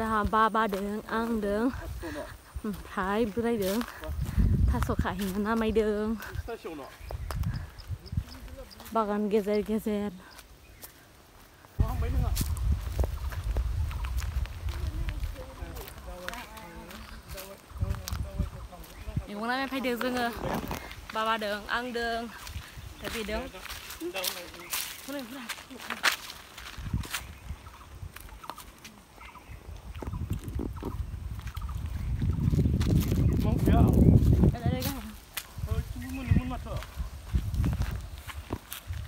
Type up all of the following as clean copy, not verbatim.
जाहा बाबादों आंदों ओमफ्राय बोरायदों थास' खाहैनो नामायदों बागान गेजेर गेजेर मैगं नायनो फैदों जोङो बाबादों आंदों ओमफ्राय बेदों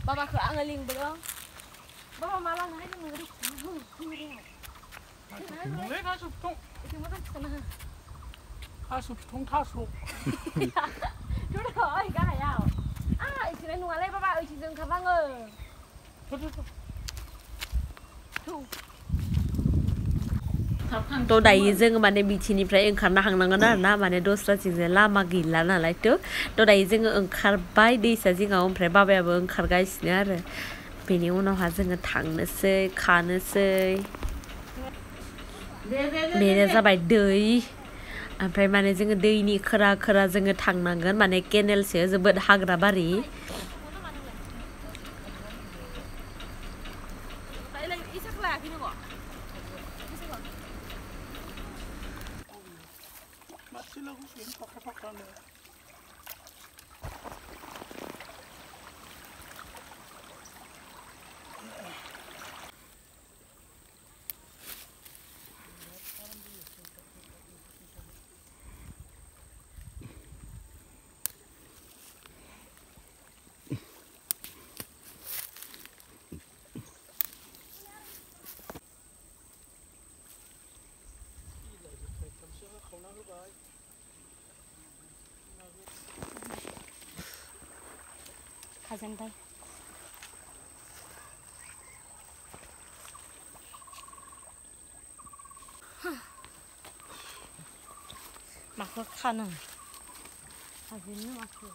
बाबाखौ आङो लिंबोदों बाबा मा लांनो हायदों थास' फिथं थास' ओइ गाहायाव ओइथिंजाय नङालै बाबा ओइथिंजों ओंखारनाङो थ' दायो जोङो माने बिथिनिफ्राय ओंखारना थांनांगोन आरो ना माने दस्राथिंजाय लामा गैला नालायथ' दायो जोङो ओंखारबाय दैसा जिङाव ओमफ्राय बाबायाबो ओंखारगासिनो आरो बेनि उनावहा जोङो थांनोसै खानोसै बेनो जाबाय दै ओमफ्राय माने जोङो दैनि खोरा खोरा जोङो थांनांगोन माने केनेलसो जोबोद हाग्रा बारि खाजेनबाय माखौ खानो खाजेननो माखौ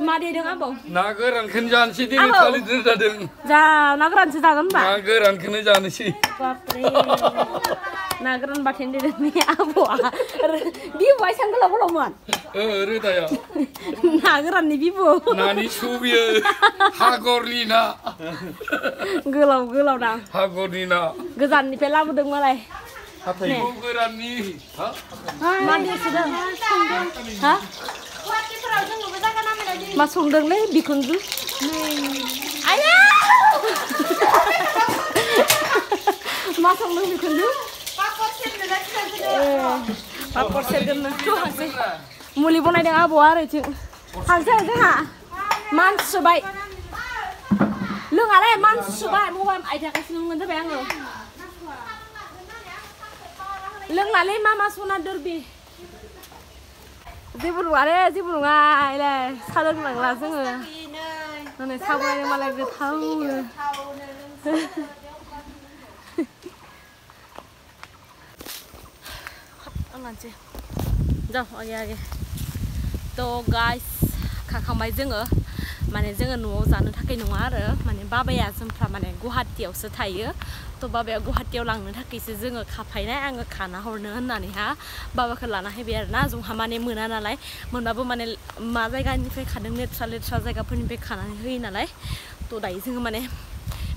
मा देदों आबौ ना गोरानखौनो जानोसै दिनै थालिरजों जादों जा ना गोरानसो जागोन होनबा ना गोरानखौनो जानोसै बापरे ना गोरान बाथोन देदों नि आबौआ बिबुआ एसां गोलाव गोलावमोन रोदाया ना गोराननि बिबु नानि सु बियो हागरनि ना गोलाव गोलाव ना हागरनि ना गोजाननिफ्राय लाबोदों मालाय 네. 고그란니. 만드시든. 하? 마 송등래 비콘주. 아야! 마 송등 비콘주. पापर सेरगोन तु हांसे मुलि बनायदों आबौआ आरो जों हांसे जोंहा मानसि सुबाय लोङालै मानसि सुबाय मबाइल आयदागासिनो मोनगोन जाबाय आङो लोंलालै मामा सना दरबि जेबो नङा एलाय सा लोंनांला जोङो नै सा बनायदों मालाय गोथावनो जाओ आगे तो गाइस खाखांबाय जोङो माने जोङो न'आव जानो थाखाय नङा आरो माने बाबाया जोंफ्रा माने गुवाहाटीयावसो थायो तो बाबाया गुवाहाटीयाव लांनो थाखायसो जोङो खाफायनाय आङो खाना हरनो होननानैहा बाबाखौ लाना फैबाय आरोना जोंहा माने मोना नालाय मोनबाबो माने मा जायगानिफ्राय खादों लेथ्रा जायगाफोरनिफ्राय खानानै होयो नालाय तो दायो जोङो माने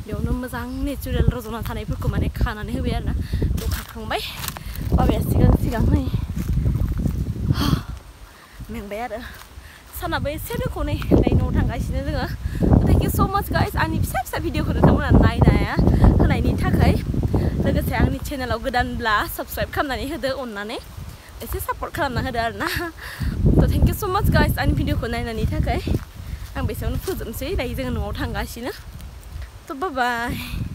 बेयावनो मोजां नेचुरेल रजना थानायफोरखौ माने खानानै होबाय आरोना तो खाखांबाय बाबाया सिगां नै मेंबाय आरो सानाबो एसे रोखोमै दायो न'आव थांगासिनो जोङो थेंक इउ सो माच गाइस आंनि फिसा भिडिअखौ नोंथांमोना नायनाया होनायनि थाखाय लोगोसे आंनि चेनेलाव गोदानब्ला साबस्क्राइब खालामनानै होदो अननानै एसे सापर्ट खालामना होदो आरोना तो थेंक इउ सो माच गाइस आंनि भिडिअखौ नायनायनि थाखाय आं बेसेयावनो फोजोबनोसै दायो जोङो न'आव थांगासिनो तो बाय बाय